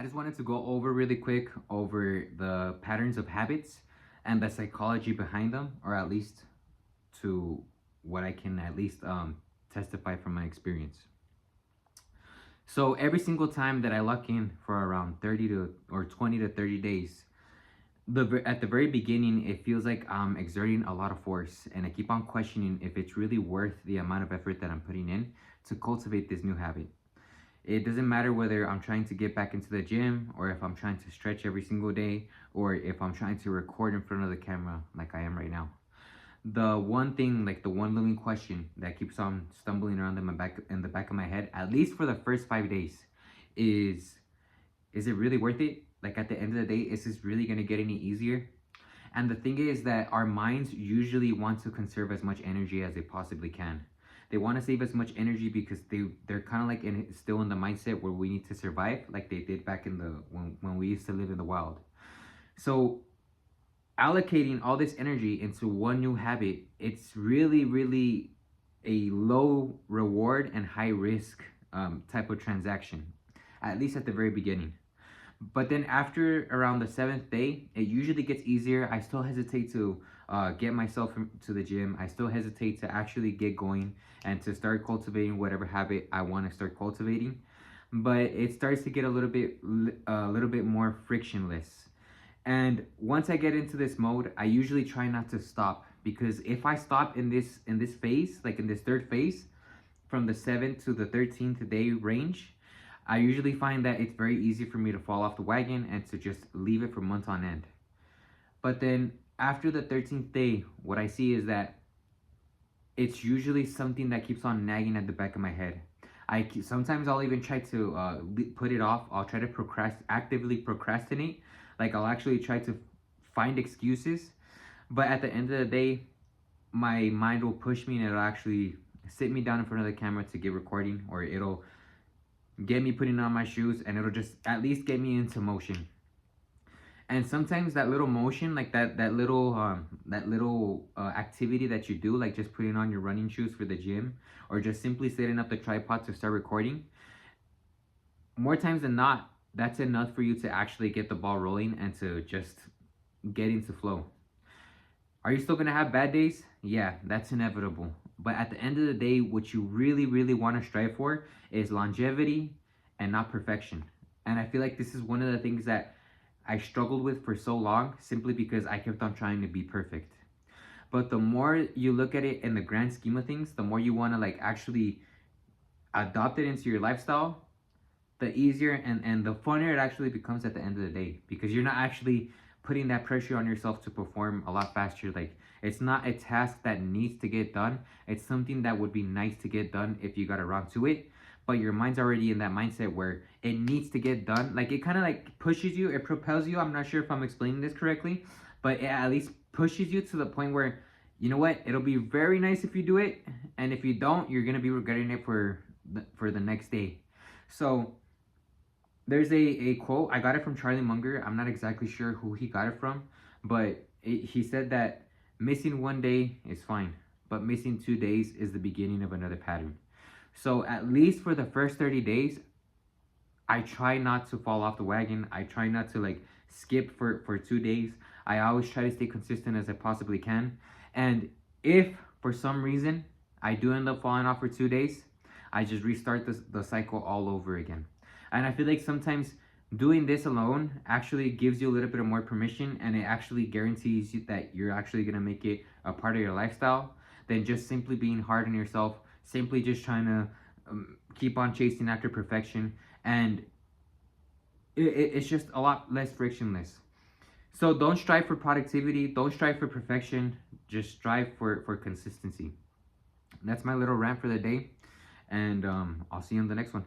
I just wanted to go over really quick over the patterns of habits and the psychology behind them, or at least to what I can at least testify from my experience. So every single time that I lock in for around 30 to or 20 to 30 days, at the very beginning, it feels like I'm exerting a lot of force, and I keep on questioning if it's really worth the amount of effort that I'm putting in to cultivate this new habit. It doesn't matter whether I'm trying to get back into the gym, or if I'm trying to stretch every single day, or if I'm trying to record in front of the camera like I am right now. The one thing, like the one living question that keeps on stumbling around in the back of my head, at least for the first 5 days, is it really worth it? Like at the end of the day, is this really gonna get any easier? And the thing is that our minds usually want to conserve as much energy as they possibly can. They want to save as much energy because they're kind of like still in the mindset where we need to survive, like they did back in the when we used to live in the wild. So allocating all this energy into one new habit, it's really a low reward and high risk type of transaction, at least at the very beginning. But then after around the 7th day, it usually gets easier. I still hesitate to get myself to the gym. I still hesitate to actually get going and to start cultivating whatever habit I want to start cultivating. But it starts to get a little bit more frictionless. And once I get into this mode, I usually try not to stop, because if I stop in this phase, like in this third phase, from the 7th to the 13th day range, I usually find that it's very easy for me to fall off the wagon and to just leave it for months on end. But then after the 13th day, what I see is that it's usually something that keeps on nagging at the back of my head. Sometimes I'll even try to put it off. I'll try to actively procrastinate. Like I'll actually try to find excuses. But at the end of the day, my mind will push me and it'll actually sit me down in front of the camera to get recording, or it'll get me putting on my shoes, and it'll just at least get me into motion. And sometimes that little motion, like that little activity that you do, like just putting on your running shoes for the gym, or just simply setting up the tripod to start recording, more times than not, that's enough for you to actually get the ball rolling and to just get into flow. Are you still gonna have bad days? Yeah, that's inevitable. But at the end of the day, what you really want to strive for is longevity and not perfection. And I feel like this is one of the things that I struggled with for so long, simply because I kept on trying to be perfect. But the more you look at it in the grand scheme of things, the more you want to like actually adopt it into your lifestyle, the easier and the funnier it actually becomes at the end of the day, because you're not actually putting that pressure on yourself to perform a lot faster. Like, it's not a task that needs to get done. It's something that would be nice to get done if you got around to it, but your mind's already in that mindset where it needs to get done. Like, it kind of like pushes you, it propels you. I'm not sure if I'm explaining this correctly, but it at least pushes you to the point where, you know what, it'll be very nice if you do it, and if you don't, you're gonna be regretting it for the next day. So there's a quote, I got it from Charlie Munger. I'm not exactly sure who he got it from, but he said that missing one day is fine, but missing 2 days is the beginning of another pattern. So at least for the first 30 days, I try not to fall off the wagon. I try not to like skip for 2 days. I always try to stay consistent as I possibly can. And if for some reason I do end up falling off for 2 days, I just restart the cycle all over again. And I feel like sometimes doing this alone actually gives you a little bit of more permission, and it actually guarantees you that you're actually going to make it a part of your lifestyle, than just simply being hard on yourself, simply just trying to keep on chasing after perfection. And it's just a lot less frictionless. So don't strive for productivity, don't strive for perfection, just strive for consistency. That's my little rant for the day, and I'll see you in the next one.